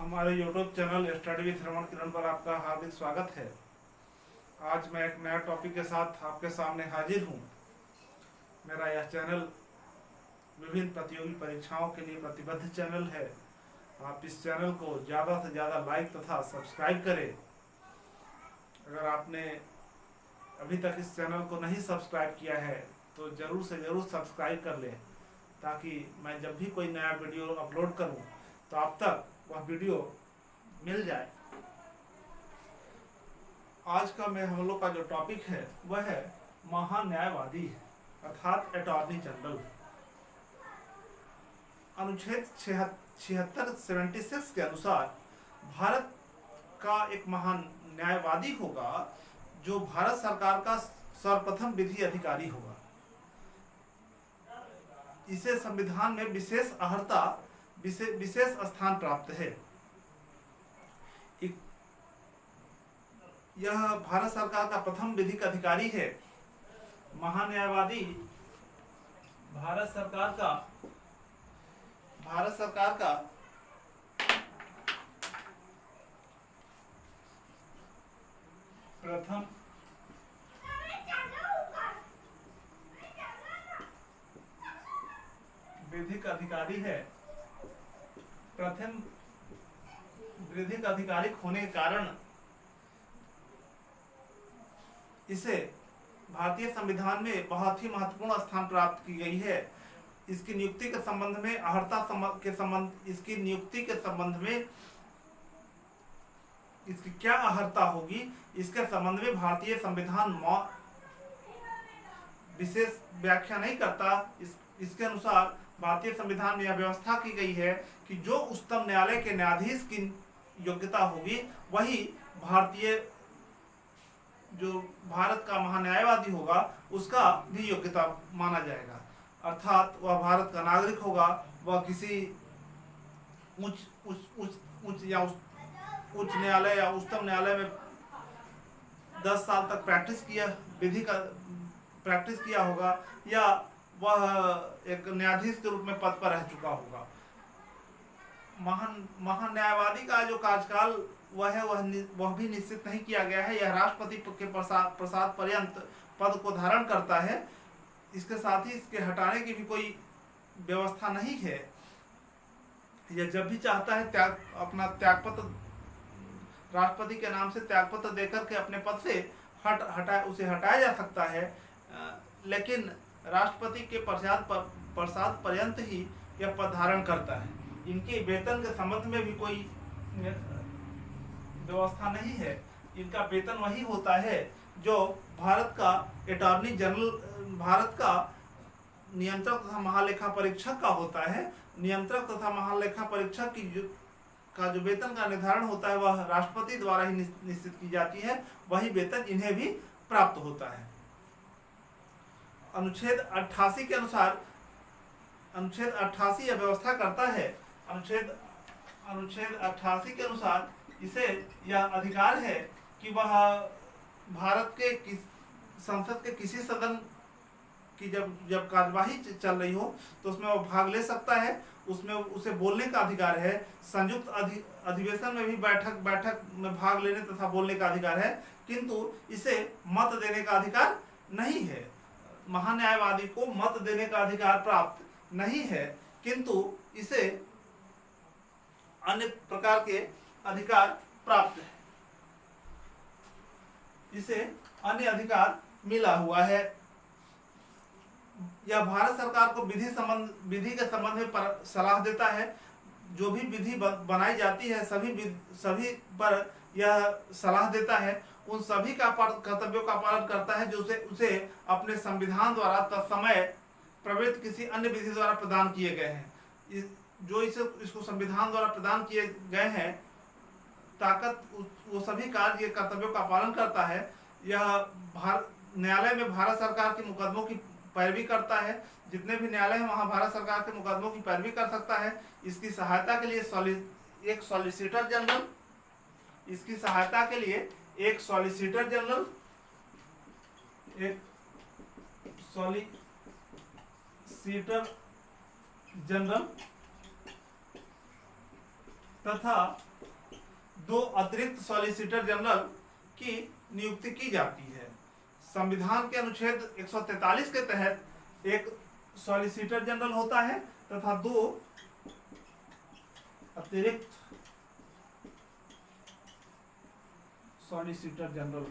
हमारे YouTube channel study with श्रवण किरण पर आपका हार्दिक स्वागत है। आज मैं एक नया टॉपिक के साथ आपके सामने हाजिर हूँ। मेरा यह चैनल विभिन्न प्रतियोगी परीक्षाओं के लिए प्रतिबद्ध चैनल है। आप इस चैनल को ज़्यादा से ज़्यादा लाइक तथा सब्सक्राइब करें। अगर आपने अभी तक इस चैनल को नहीं सब्सक्राइब किया है तो ज़रूर से ज़रूर सब्सक्राइब कर लें, ताकि मैं जब भी कोई नया वीडियो अपलोड करूं तो आप तक वह वीडियो मिल जाए। आज का हम लोग का जो टॉपिक है वह है महान्यायवादी अर्थात अटॉर्नी जनरल। अनुच्छेद 76 के अनुसार भारत का एक महान न्यायवादी होगा जो भारत सरकार का सर्वप्रथम विधि अधिकारी होगा। इसे संविधान में विशेष अर्हता विशेष स्थान प्राप्त है। यह भारत सरकार का प्रथम विधिक अधिकारी है। महान्यायवादी भारत सरकार का प्रथम विधिक अधिकारी है। प्रथम विधिक अधिकारी होने के कारण इसे भारतीय संविधान में बहुत ही महत्वपूर्ण स्थान प्राप्त की गई है। इसकी नियुक्ति के संबंध में इसकी क्या अर्हता होगी, इसके संबंध में भारतीय संविधान विशेष व्याख्या नहीं करता। इसके अनुसार भारतीय संविधान में यह व्यवस्था की गई है कि जो उच्चतम न्यायालय के न्यायाधीश की योग्यता होगी वही भारत का महान्यायवादी होगा उसका भी योग्यता माना जाएगा। अर्थात वह भारत का नागरिक होगा। वह किसी उच्च न्यायालय या उच्चतम न्यायालय में 10 साल तक प्रैक्टिस किया होगा, या वह एक न्यायाधीश के रूप में पद पर रह चुका होगा। महान्यायवादी का जो कार्यकाल वह भी निश्चित नहीं किया गया है। यह राष्ट्रपति के प्रसाद पर्यंत पद को धारण करता है। इसके साथ ही इसके हटाने की भी कोई व्यवस्था नहीं है। यह जब भी चाहता है अपना त्यागपत्र राष्ट्रपति के नाम से त्यागपत्र देकर के अपने पद से उसे हटाया जा सकता है, लेकिन राष्ट्रपति के प्रसाद पर्यंत ही यह पद धारण करता है। इनके वेतन के संबंध में भी कोई व्यवस्था नहीं है। इनका वेतन वही होता है जो भारत का अटॉर्नी जनरल, भारत का नियंत्रक तथा महालेखा परीक्षक का होता है। नियंत्रक तथा महालेखा परीक्षक का जो वेतन का निर्धारण होता है वह राष्ट्रपति द्वारा ही निश्चित की जाती है। वही वेतन इन्हें भी प्राप्त होता है। अनुच्छेद 88 के अनुसार अनुच्छेद 88 यह व्यवस्था करता है। अनुच्छेद 88 के अनुसार इसे यह अधिकार है कि वह भारत के संसद के किसी सदन की जब कार्यवाही चल रही हो तो उसमें वो भाग ले सकता है। उसमें उसे बोलने का अधिकार है। संयुक्त अधिवेशन में भी बैठक में भाग लेने तथा बोलने का अधिकार है, किंतु इसे मत देने का अधिकार नहीं है। महान्यायवादी को मत देने का अधिकार प्राप्त नहीं है, किंतु इसे अन्य प्रकार के अधिकार प्राप्त है। इसे अन्य अधिकार मिला हुआ है। यह भारत सरकार को विधि के संबंध में सलाह देता है। जो भी विधि बनाई जाती है सभी पर यह सलाह देता है। उन सभी का कर्तव्यों का पालन करता है जो उसे अपने संविधान द्वारा तत्समय प्रवृत्त किसी अन्य विधि द्वारा प्रदान किए गए हैं। जो इसको संविधान द्वारा प्रदान किए गए हैं ताकत, वो सभी कार्य कर्तव्यों का पालन करता है। यह न्यायालय में भारत सरकार के मुकदमों की पैरवी करता है। जितने भी न्यायालय हैं वहाँ भारत सरकार के मुकदमों की पैरवी कर सकता है। इसकी सहायता के लिए एक सॉलिसिटर जनरल तथा 2 अतिरिक्त सॉलिसिटर जनरल की नियुक्ति की जाती है। संविधान के अनुच्छेद 143 के तहत एक सॉलिसिटर जनरल होता है तथा 2 अतिरिक्त सॉलिसिटर जनरल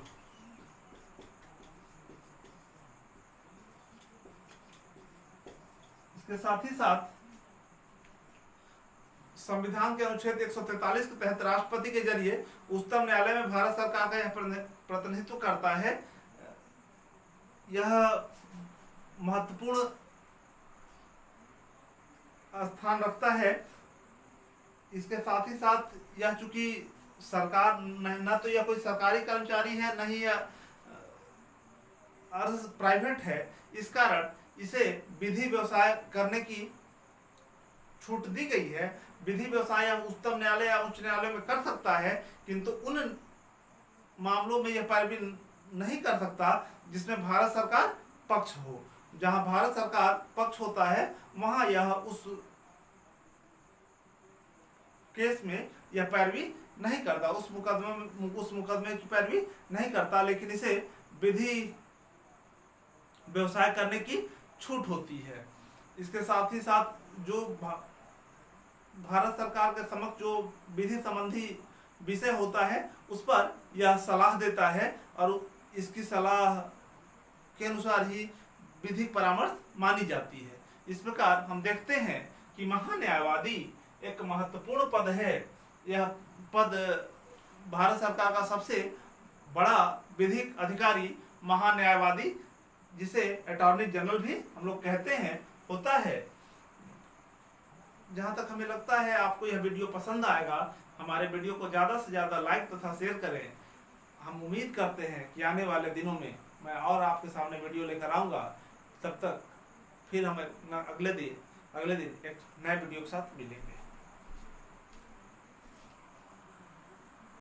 इसके साथ ही साथ संविधान के अनुच्छेद 143 के तहत राष्ट्रपति के जरिए उच्चतम न्यायालय में भारत सरकार का यह प्रतिनिधित्व करता है। यह महत्वपूर्ण स्थान रखता है। इसके साथ ही साथ यह चूंकि सरकार न तो यह कोई सरकारी कर्मचारी है, न ही यह प्राइवेट है, इस कारण इसे विधि व्यवसाय करने की छूट दी गई है। विधि व्यवसाय उच्चतम न्यायालय या उच्च न्यायालय में कर सकता है, किंतु उन मामलों में यह पैरवी नहीं कर सकता जिसमें भारत सरकार पक्ष हो। जहां भारत सरकार पक्ष होता है वहां यह उस केस में यह पैरवी नहीं करता, उस मुकदमे की पैरवी नहीं करता, लेकिन इसे विधि व्यवसाय करने की छूट होती है। इसके साथ ही साथ जो भारत सरकार के समक्ष जो विधि संबंधी विषय होता है उस पर यह सलाह देता है और इसकी सलाह के अनुसार ही विधिक परामर्श मानी जाती है। इस प्रकार हम देखते हैं कि महान्यायवादी एक महत्वपूर्ण पद है। यह पद भारत सरकार का सबसे बड़ा विधिक अधिकारी महान्यायवादी, जिसे अटॉर्नी जनरल भी हम लोग कहते हैं, होता है। जहां तक हमें लगता है आपको यह वीडियो पसंद आएगा। हमारे वीडियो को ज़्यादा से ज़्यादा लाइक तथा शेयर करें। हम उम्मीद करते हैं कि आने वाले दिनों में मैं और आपके सामने वीडियो लेकर आऊँगा। तब तक फिर हम अगले दिन एक नए वीडियो के साथ मिलेंगे।